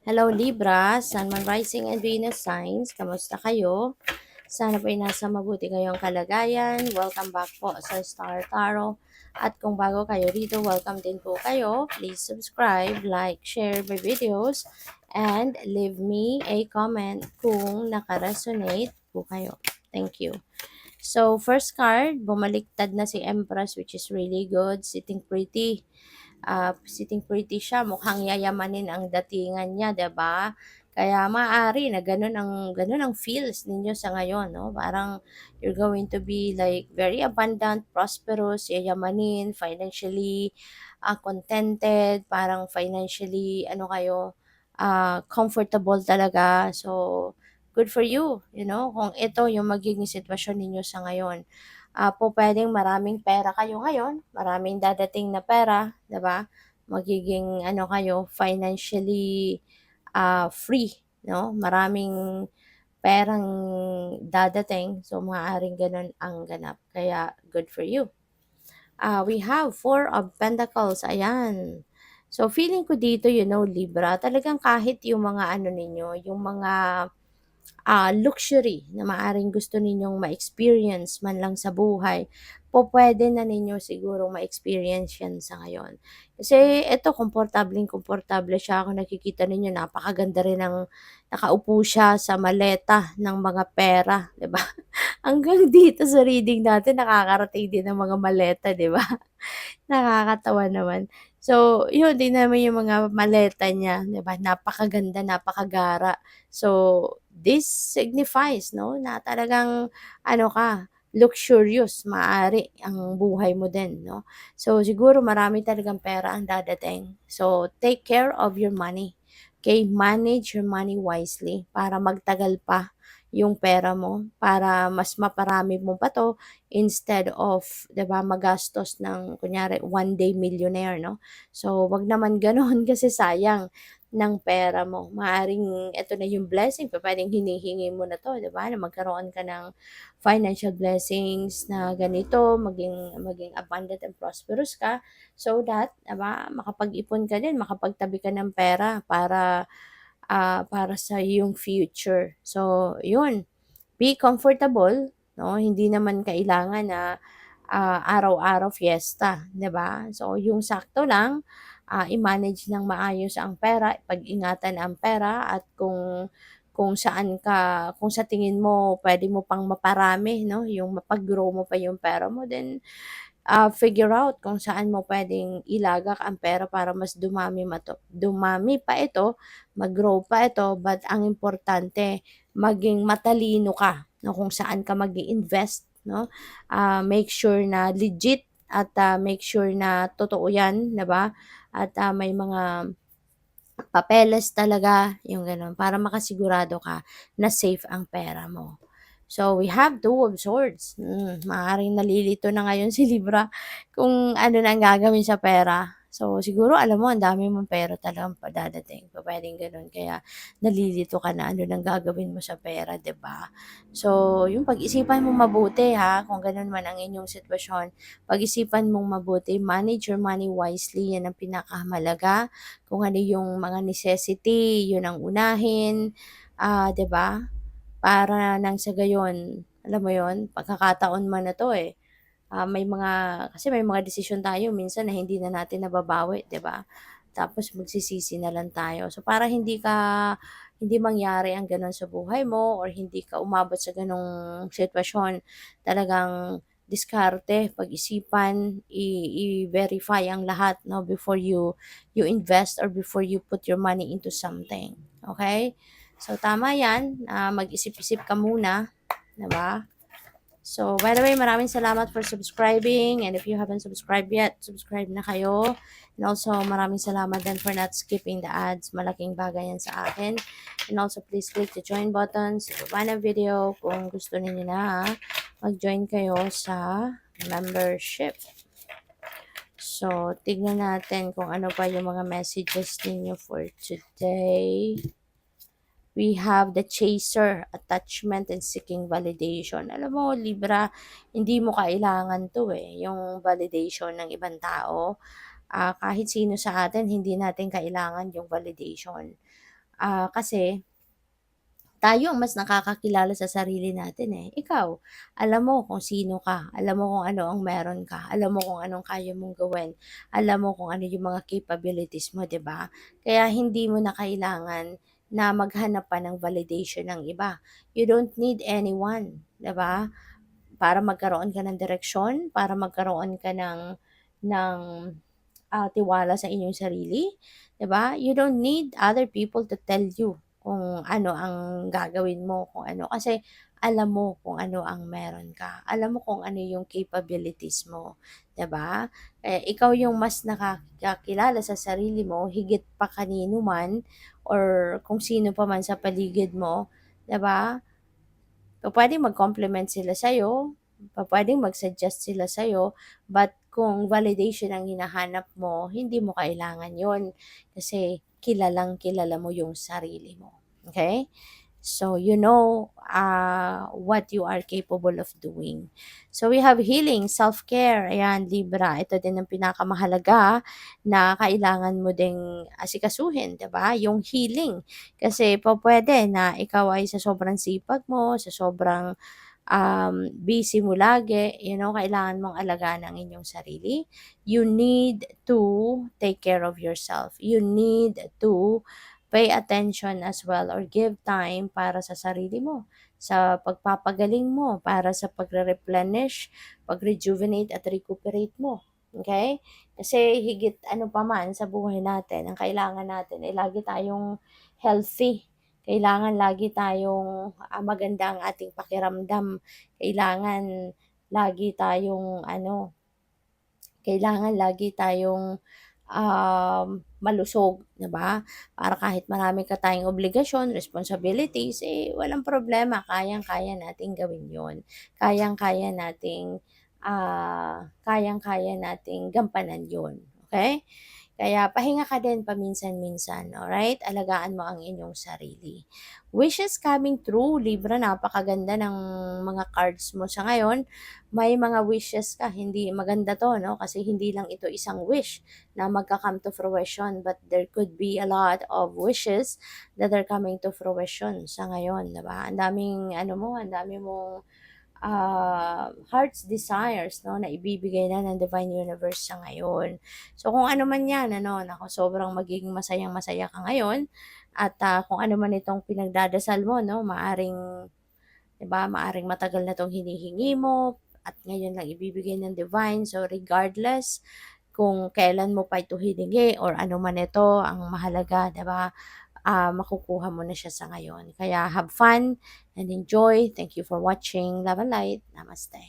Hello Libra, Sun, Moon, Rising, and Venus signs. Kamusta kayo? Sana po ay nasa mabuti kayong kalagayan. Welcome back po sa Star Tarot. At kung bago kayo rito, welcome din po kayo. Please subscribe, like, share my videos, and leave me a comment kung nakaresonate po kayo. Thank you. So, first card, bumaliktad na si Empress, which is really good. Sitting pretty siya, mukhang yayamanin ang datingan niya, 'di ba? Kaya maaari na ganun ang feels ninyo sa ngayon, no? Parang you're going to be like very abundant, prosperous, yayamanin, financially contented, parang financially ano kayo, comfortable talaga. So, good for you, kung ito yung magiging sitwasyon ninyo sa ngayon. Po puwedeng maraming pera kayo ngayon, maraming dadating na pera, 'di ba? Magiging ano kayo, financially, free, 'no? Maraming perang dadating, so maaaring gano'n ang ganap, kaya good for you. We have Four of Pentacles, ayan. So feeling ko dito, Libra, talagang kahit yung mga ano ninyo, yung mga luxury na maaring gusto ninyong ma-experience man lang sa buhay, pupuwede na ninyo sigurong ma-experience yan sa ngayon. Kasi eto komportableng-komportable siya, kung nakikita ninyo napakaganda rin ng nakaupo siya sa maleta ng mga pera, 'di ba? Hanggang dito sa reading natin nakakarating din ng mga maleta, 'di ba? Nakakatawa naman. So, yun tingnan mo yung mga maleta niya, 'di ba, napakaganda, napakagara. So, this signifies 'no, na talagang ano ka, luxurious maaari ang buhay mo din 'no. So, siguro marami talagang pera ang dadating. So, take care of your money, okay? Manage your money wisely para magtagal pa yung pera mo, para mas maparami mo pa 'to instead of, 'di ba, magastos ng kunyari one day millionaire, 'no? So, 'wag naman gano'n kasi sayang ng pera mo. Maaaring eto na yung blessing, pupuwedeng hinihingi mo na 'to, 'di ba, na magkaroon ka ng financial blessings na ganito, maging maging abundant and prosperous ka so that, 'di ba, makapag-ipon ka din, makapagtabi ka ng pera para sa iyong future. So, yun, be comfortable, 'no? Hindi naman kailangan na, araw-araw fiesta, 'di ba? So, yung sakto lang, i-manage ng maayos ang pera, pag-ingatan ang pera at kung sa tingin mo puwede mo pang maparami, 'no, yung mapag-grow mo pa yung pera mo, then figure out kung saan mo puwedeng ilagak ang pera para mas dumami pa ito, mag-grow pa ito, but ang importante maging matalino ka, 'no, kung saan ka mag-i-invest, 'no? Make sure na legit at, make sure na totoo 'yan, 'di ba? At, may mga papeles talaga, yung gano'n, para makasigurado ka na safe ang pera mo. So, we have Two of Swords. Maaaring nalilito na ngayon si Libra kung ano na ang gagawin sa pera. So, siguro alam mo ang dami mong pera talagang padadating, pupuwedeng gano'n kaya nalilito ka na ano ng gagawin mo sa pera, 'di ba? So, yung pag-isipan mong mabuti ha, kung gano'n man ang inyong sitwasyon, pag-isipan mong mabuti, manage your money wisely, 'yan ang pinakamahalaga. Kung ano yung mga necessity, yun ang unahin, 'di ba? Para nang sa gayon, alam mo yon, pagkakataon man na 'to, kasi may mga desisyon tayo minsan na hindi na natin nababawi, 'di ba? Tapos magsisisi na lang tayo. So, para hindi mangyari ang gano'n sa buhay mo or hindi ka umabot sa gano'ng sitwasyon, talagang diskarte, pag-isipan, i-verify ang lahat 'no, before you invest or before you put your money into something, okay? So, tama 'yan, mag-isip-isip ka muna, 'di ba? So, by the way, maraming salamat for subscribing, and if you haven't subscribed yet, subscribe na kayo. And also, maraming salamat din for not skipping the ads. Malaking bagay yan sa akin. And also, please click the join button sa baba ng video kung gusto niyo na mag-join kayo sa membership. So, tignan natin kung ano pa yung mga messages ninyo for today. We have the chaser, attachment and seeking validation. Alam mo, Libra, hindi mo kailangan to yung validation ng ibang tao. Kahit sino sa atin, hindi natin kailangan yung validation. Kasi tayo ang mas nakakakilala sa sarili natin, eh. Ikaw, alam mo kung sino ka, alam mo kung ano ang meron ka, alam mo kung anong kaya mong gawin, alam mo kung ano yung mga capabilities mo, 'di ba? Kaya hindi mo na kailangan na maghanap pa ng validation ng iba. You don't need anyone, 'di ba? Para magkaroon ka ng direksyon, para magkaroon ka ng tiwala sa inyong sarili, 'di ba? You don't need other people to tell you kung ano ang gagawin mo, kung ano kasi alam mo kung ano ang meron ka. Alam mo kung ano yung capabilities mo, 'di ba? Ikaw yung mas nakakakilala sa sarili mo higit pa kanino man or kung sino pa man sa paligid mo, 'di ba? Pupuwedeng mag-compliment sila sa'yo, pupuwedeng mag-suggest sila sa'yo, but kung validation ang hinahanap mo, hindi mo kailangan 'yun kasi kilalang-kilala mo yung sarili mo, okay? So, you know, what you are capable of doing. So, we have healing, self-care, ayan, Libra. Ito din ang pinakamahalaga na kailangan mo ding asikasuhin, 'di ba? Yung healing. Kasi pupuwede na ikaw ay sa sobrang sipag mo, sa sobrang busy mo lagi, kailangan mong alagaan ang inyong sarili. You need to take care of yourself. You need to pay attention as well or give time para sa sarili mo, sa pagpapagaling mo, para sa pagre-replenish, pag-rejuvenate at recuperate mo. Okay? Kasi higit ano pa man sa buhay natin, ang kailangan natin ay lagi tayong healthy. Kailangan lagi tayong maganda ang ating pakiramdam. Kailangan lagi tayong kailangan lagi tayong malusog, 'di ba? Para kahit marami ka tayong obligasyon, responsibilities, walang problema, kayang-kaya nating gawin 'yon. Kayang-kaya nating gampanan 'yon, okay? Kaya pahinga ka din paminsan-minsan, alright? Alagaan mo ang inyong sarili. Wishes coming true, Libra, napakaganda ng mga cards mo sa ngayon. May mga wishes ka, hindi maganda 'to 'no, kasi hindi lang ito isang wish na magka-come to fruition, but there could be a lot of wishes that are coming to fruition sa ngayon, 'di ba? Ang daming ano mo, ang dami mong heart's desires 'no, na ibibigay na ng Divine Universe sa ngayon. So, kung ano man 'yan ano, naku sobrang magiging masayang-masaya ka ngayon at, kung ano man itong pinagdadasal mo 'no, maaring 'di ba, maaring matagal na 'tong hinihingi mo at ngayon lang ibibigay ng Divine. So, regardless kung kailan mo pa ito hiningi or ano man ito, ang mahalaga 'di ba, makukuha mo na siya sa ngayon. Kaya have fun and enjoy. Thank you for watching. Love and light. Namaste.